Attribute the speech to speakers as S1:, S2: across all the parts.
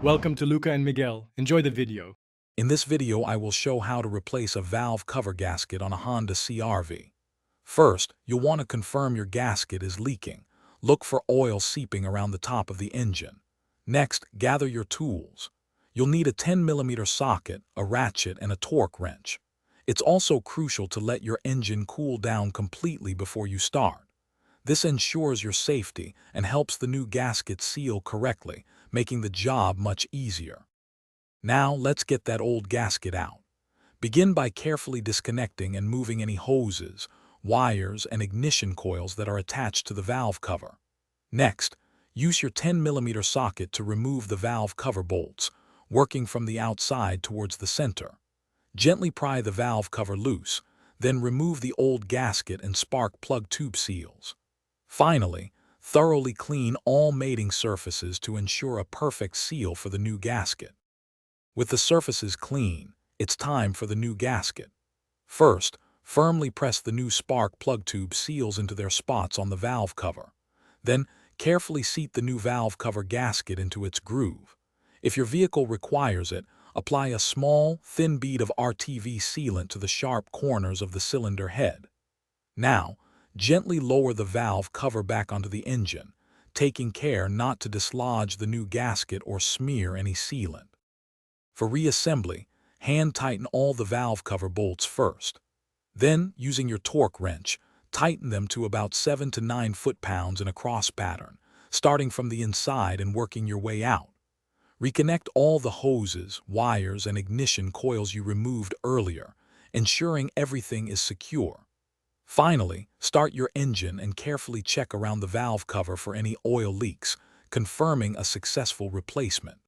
S1: Welcome to Luca and Miguel. Enjoy the video.
S2: In this video, I will show how to replace a valve cover gasket on a Honda CRV. First, you'll want to confirm your gasket is leaking. Look for oil seeping around the top of the engine. Next, gather your tools. You'll need a 10mm socket, a ratchet, and a torque wrench. It's also crucial to let your engine cool down completely before you start. This ensures your safety and helps the new gasket seal correctly, making the job much easier. Now, let's get that old gasket out. Begin by carefully disconnecting and moving any hoses, wires, and ignition coils that are attached to the valve cover. Next, use your 10mm socket to remove the valve cover bolts, working from the outside towards the center. Gently pry the valve cover loose, then remove the old gasket and spark plug tube seals. Finally, thoroughly clean all mating surfaces to ensure a perfect seal for the new gasket. With the surfaces clean, it's time for the new gasket. First, firmly press the new spark plug tube seals into their spots on the valve cover. Then, carefully seat the new valve cover gasket into its groove. If your vehicle requires it, apply a small, thin bead of RTV sealant to the sharp corners of the cylinder head. Now, gently lower the valve cover back onto the engine, taking care not to dislodge the new gasket or smear any sealant. For reassembly, hand tighten all the valve cover bolts first. Then, using your torque wrench, tighten them to about 7 to 9 foot-pounds in a cross pattern, starting from the inside and working your way out. Reconnect all the hoses, wires, and ignition coils you removed earlier, ensuring everything is secure. Finally, start your engine and carefully check around the valve cover for any oil leaks, confirming a successful replacement.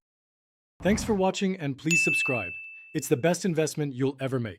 S1: Thanks for watching and please subscribe. It's the best investment you'll ever make.